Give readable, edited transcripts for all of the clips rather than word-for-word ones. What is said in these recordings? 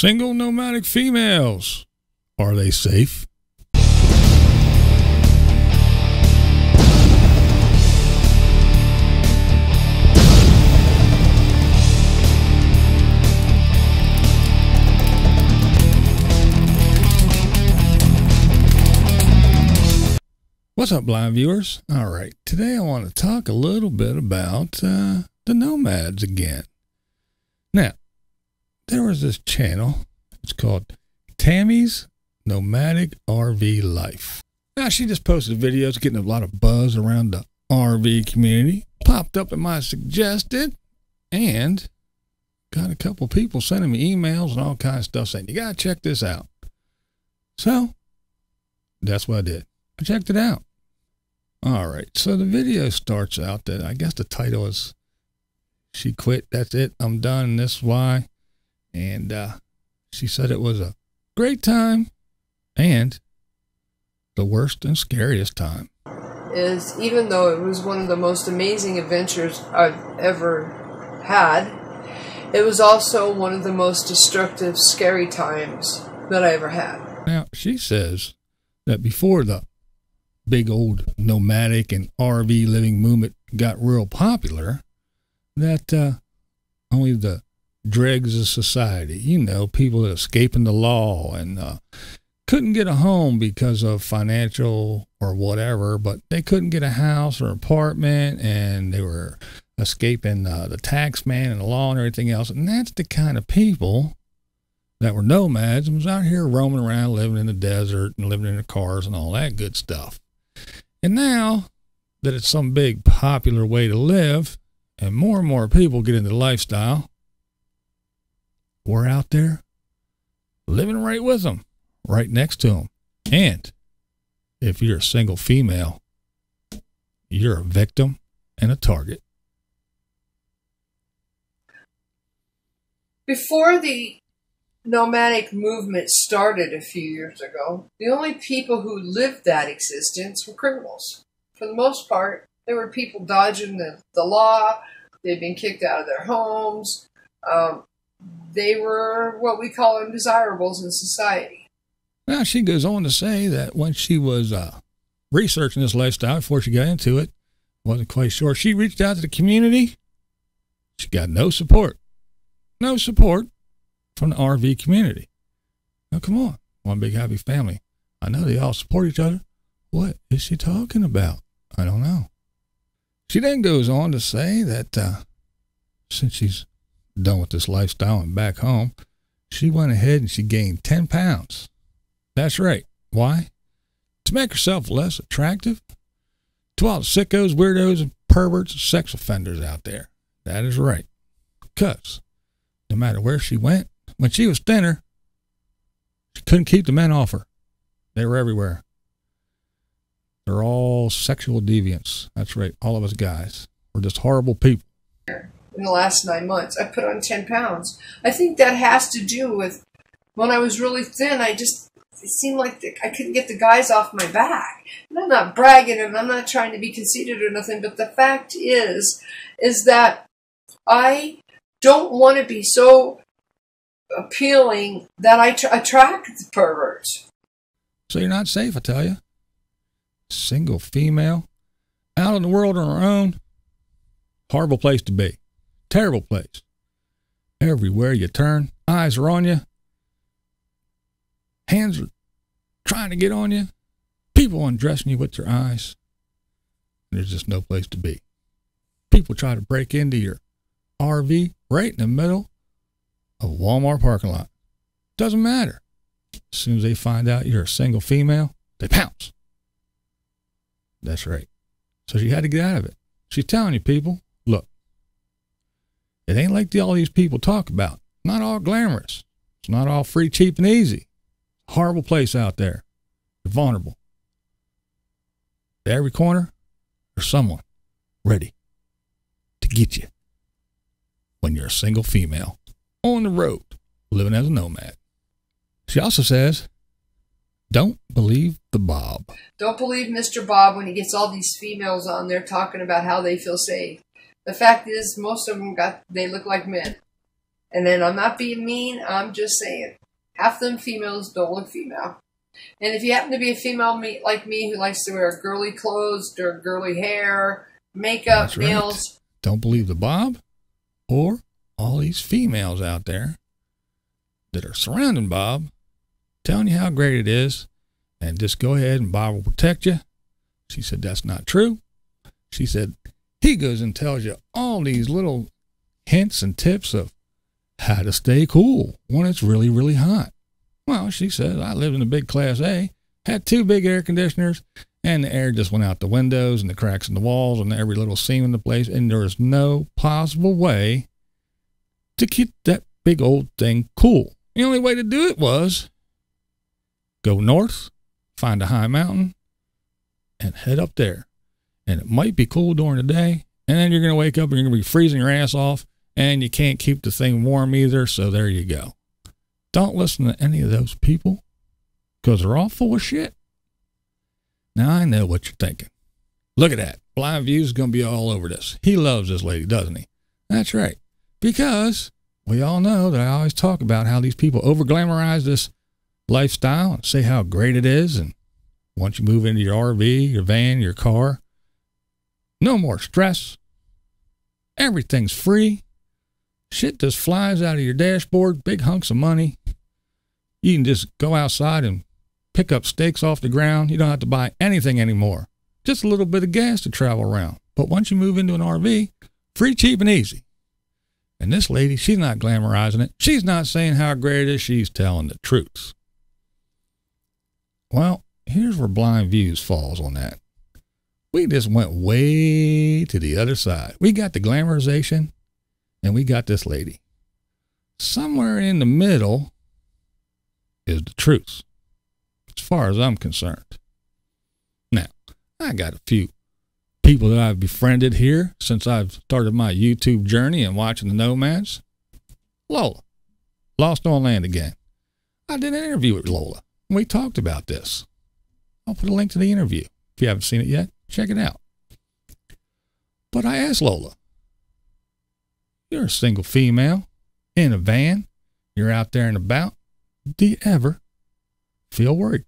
Single nomadic females. Are they safe? What's up, blind viewers? All right, today I want to talk a little bit about the nomads again. Now, there was this channel. It's called Tammy's Nomadic RV Life. Now, she just posted videos getting a lot of buzz around the RV community. Popped up in my suggested and got a couple people sending me emails and all kinds of stuff saying, you got to check this out. So, that's what I did. I checked it out. All right, so the video starts out that I guess the title is She Quit, That's It, I'm Done, and This is Why. And she said it was a great time and the worst and scariest time. Even though it was one of the most amazing adventures I've ever had, it was also one of the most destructive, scary times that I ever had. Now, she says that before the big old nomadic and RV living movement got real popular, that only the dregs of society, you know, people escaping the law and couldn't get a home because of financial or whatever, but they couldn't get a house or apartment, and they were escaping the tax man and the law and everything else. And that's the kind of people that were nomads and was out here roaming around, living in the desert and living in their cars and all that good stuff. And now that it's some big popular way to live and more people get into the lifestyle, we're out there living right with them, right next to them. And if you're a single female, you're a victim and a target. Before the nomadic movement started a few years ago, the only people who lived that existence were criminals. For the most part, there were people dodging the law. They'd been kicked out of their homes. They were what we call undesirables in society. Now, she goes on to say that when she was researching this lifestyle before she got into it, wasn't quite sure. She reached out to the community. She got no support. No support from the RV community. Now, come on. One big happy family. I know they all support each other. What is she talking about? I don't know. She then goes on to say that since she's done with this lifestyle and back home, she went ahead and she gained 10 pounds. That's right. Why? To make herself less attractive to all the sickos, weirdos, and perverts and sex offenders out there. That is right. Because no matter where she went, when she was thinner, she couldn't keep the men off her. They were everywhere. They're all sexual deviants. That's right. All of us guys. We're just horrible people. In the last 9 months, I put on 10 pounds. I think that has to do with when I was really thin, it seemed like I couldn't get the guys off my back. And I'm not bragging and I'm not trying to be conceited or nothing, but the fact is that I don't want to be so appealing that I attract the perverts. So you're not safe, I tell you. Single female, out in the world on her own. Horrible place to be. Terrible place. Everywhere you turn, eyes are on you. Hands are trying to get on you. People undressing you with their eyes. There's just no place to be. People try to break into your RV right in the middle of a Walmart parking lot. Doesn't matter. As soon as they find out you're a single female, they pounce. That's right. So she had to get out of it. She's telling you people, look, it ain't like all these people talk about. Not all glamorous. It's not all free, cheap, and easy. Horrible place out there. You're vulnerable. At every corner, there's someone ready to get you when you're a single female on the road living as a nomad. She also says, don't believe the Bob. Don't believe Mr. Bob when he gets all these females on there talking about how they feel safe. The fact is, most of them they look like men. And then I'm not being mean, I'm just saying, half them females don't look female. And if you happen to be a female like me who likes to wear girly clothes or girly hair, makeup, nails. Right. Don't believe the Bob or all these females out there that are surrounding Bob, telling you how great it is, and just go ahead and Bob will protect you. She said, that's not true. She said, he goes and tells you all these little hints and tips of how to stay cool when it's really, really hot. Well, she said, I lived in a big Class A, had 2 big air conditioners, and the air just went out the windows and the cracks in the walls and every little seam in the place, and there was no possible way to keep that big old thing cool. The only way to do it was go north, find a high mountain, and head up there. And it might be cool during the day, and then you're going to wake up and you're going to be freezing your ass off, and you can't keep the thing warm either, so there you go. Don't listen to any of those people, because they're all full of shit. Now, I know what you're thinking. Look at that. BlindViews is going to be all over this. He loves this lady, doesn't he? That's right. Because we all know that I always talk about how these people over-glamorize this lifestyle and say how great it is. And once you move into your RV, your van, your car, no more stress. Everything's free. Shit just flies out of your dashboard, big hunks of money. You can just go outside and pick up steaks off the ground. You don't have to buy anything anymore. Just a little bit of gas to travel around. But once you move into an RV, free, cheap, and easy. And this lady, she's not glamorizing it. She's not saying how great it is. She's telling the truth. Well, here's where BlindViews falls on that. We just went way to the other side. We got the glamorization, and we got this lady. Somewhere in the middle is the truth, as far as I'm concerned. Now, I got a few people that I've befriended here since I've started my YouTube journey and watching the Nomads. Lola, Lost on Land again. I did an interview with Lola, and we talked about this. I'll put a link to the interview. If you haven't seen it yet, check it out. But I asked Lola, you're a single female in a van. You're out there and about. Do you ever feel worried?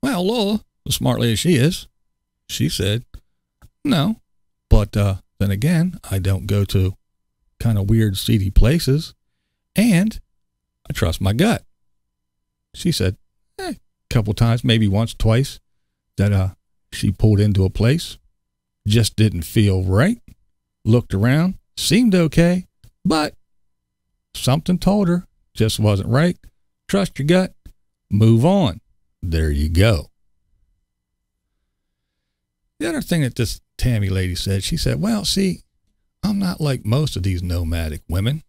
Well, Lola, the smart lady she is, she said, no. But then again, I don't go to kind of weird, seedy places. And I trust my gut. She said, a couple times, maybe once, twice, that she pulled into a place, just didn't feel right, looked around, seemed okay, but something told her just wasn't right. Trust your gut, move on. There you go. The other thing that this Tammy lady said, she said, well, see, I'm not like most of these nomadic women.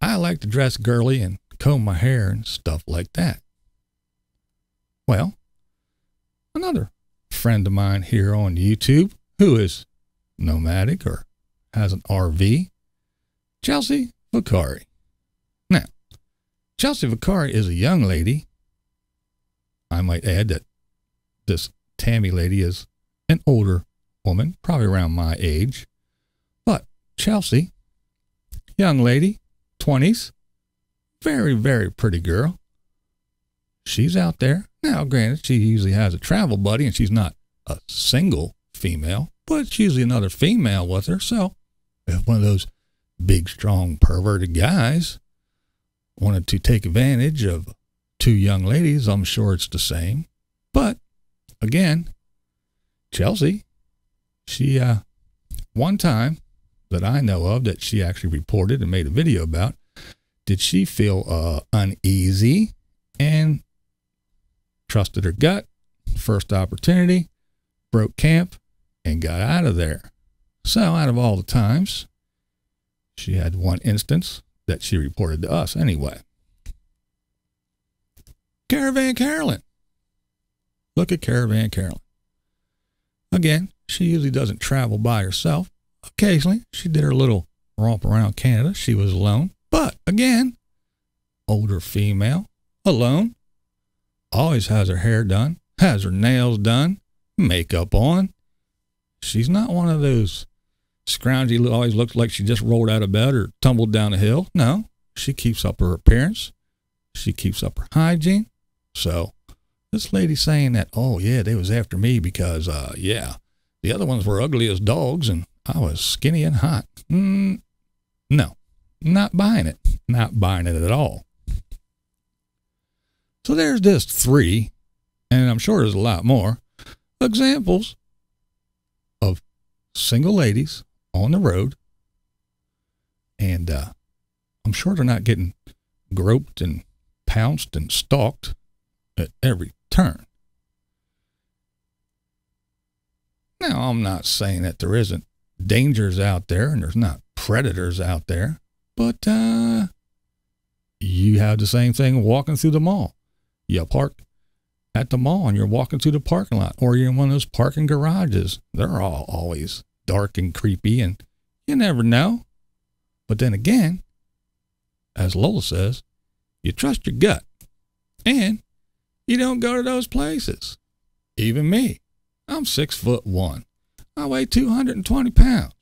I like to dress girly and comb my hair and stuff like that. Well, another friend of mine here on YouTube who is nomadic or has an RV, Chelsea Vicari. Now, Chelsea Vicari is a young lady. I might add that this Tammy lady is an older woman, probably around my age. But Chelsea, young lady, 20s, very, very pretty girl. She's out there. Now, granted, she usually has a travel buddy, and she's not a single female, but it's usually another female with her. So if one of those big, strong, perverted guys wanted to take advantage of 2 young ladies, I'm sure it's the same. But again, Chelsea, she, one time that I know of that she actually reported and made a video about, did she feel uneasy and trusted her gut, first opportunity, broke camp, and got out of there. So out of all the times, she had one instance that she reported to us anyway. Caravan Carolyn. Look at Caravan Carolyn. Again, she usually doesn't travel by herself. Occasionally, she did her little romp around Canada. She was alone. But again, older female, alone, always has her hair done, has her nails done, makeup on. She's not one of those scroungy, always looks like she just rolled out of bed or tumbled down a hill. No, She keeps up her appearance. She keeps up her hygiene. So this lady saying that, oh yeah, they was after me because, yeah, the other ones were ugly as dogs and I was skinny and hot. No, not buying it. Not buying it at all. So there's just 3, and I'm sure there's a lot more, examples of single ladies on the road. And I'm sure they're not getting groped and pounced and stalked at every turn. Now, I'm not saying that there isn't dangers out there and there's not predators out there, but you have the same thing walking through the mall. You park at the mall and you're walking through the parking lot, or you're in one of those parking garages. They're all always dark and creepy, and you never know. But then again, as Lola says, you trust your gut, and you don't go to those places. Even me, I'm 6'1". I weigh 220 pounds.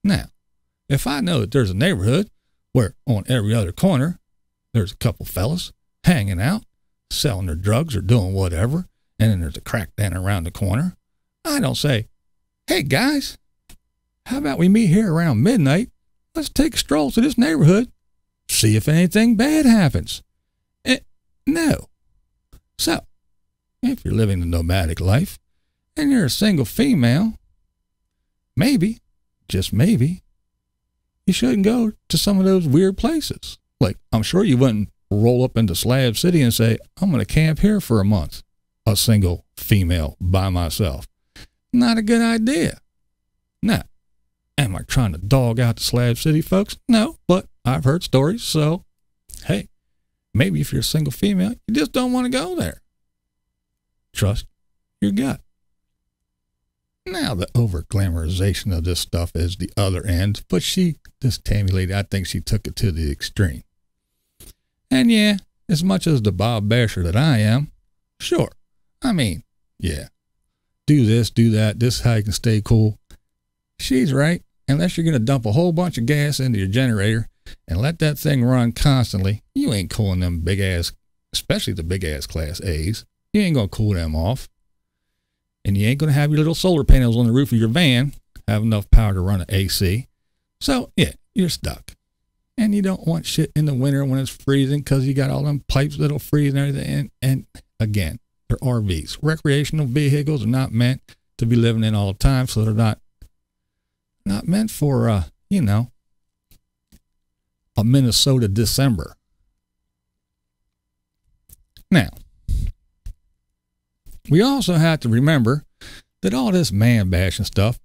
Now, if I know that there's a neighborhood where on every other corner there's a couple fellas hanging out, selling their drugs or doing whatever, and then there's a crack den around the corner, I don't say, hey guys, how about we meet here around midnight? Let's take a stroll to this neighborhood, see if anything bad happens. No. So, if you're living the nomadic life and you're a single female, maybe, just maybe, you shouldn't go to some of those weird places. Like, I'm sure you wouldn't roll up into Slab City and say, I'm going to camp here for a month, a single female by myself. Not a good idea. Now, am I trying to dog out the Slab City folks? No, but I've heard stories, so, hey, maybe if you're a single female, you just don't want to go there. Trust your gut. Now, the over-glamorization of this stuff is the other end, but this Tammy lady, I think she took it to the extreme. And yeah, as much as the Bob Basher that I am, sure, I mean, yeah, do this, do that, this is how you can stay cool. She's right. Unless you're going to dump a whole bunch of gas into your generator and let that thing run constantly, you ain't cooling them big ass, especially the big ass Class A's. You ain't going to cool them off. And you ain't going to have your little solar panels on the roof of your van have enough power to run an AC. So, yeah, you're stuck. And you don't want shit in the winter when it's freezing because you got all them pipes that'll freeze and everything. And again, they're RVs. Recreational vehicles are not meant to be living in all the time, so they're not meant for, a Minnesota December. Now, we also have to remember that all this man bashing stuff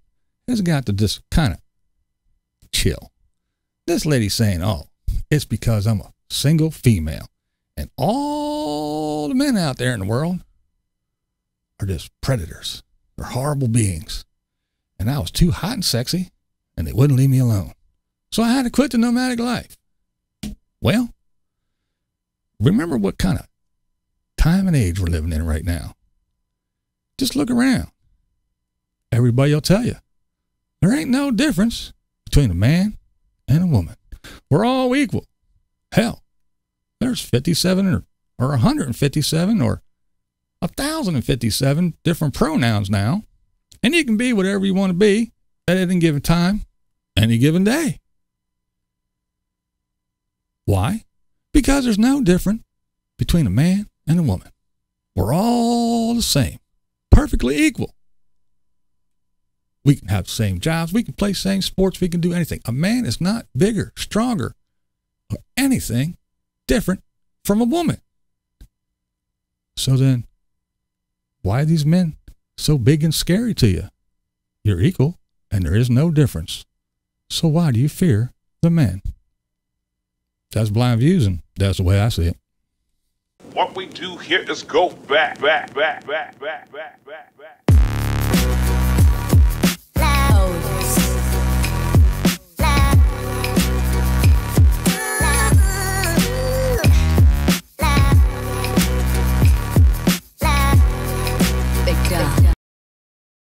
has got to just kind of chill. This lady's saying, oh, it's because I'm a single female and all the men out there in the world are just predators. They're horrible beings. And I was too hot and sexy and they wouldn't leave me alone. So I had to quit the nomadic life. Well, remember what kind of time and age we're living in right now. Just look around. Everybody will tell you there ain't no difference between a man and a woman. We're all equal. Hell, there's 57 or 157 or 1,057 different pronouns now. And you can be whatever you want to be at any given time, any given day. Why? Because there's no difference between a man and a woman. We're all the same. Perfectly equal. We can have the same jobs. We can play same sports. We can do anything. A man is not bigger, stronger, or anything different from a woman. So then, why are these men so big and scary to you? You're equal, and there is no difference. So why do you fear the men? That's Blind Views, and that's the way I see it. What we do here is go back.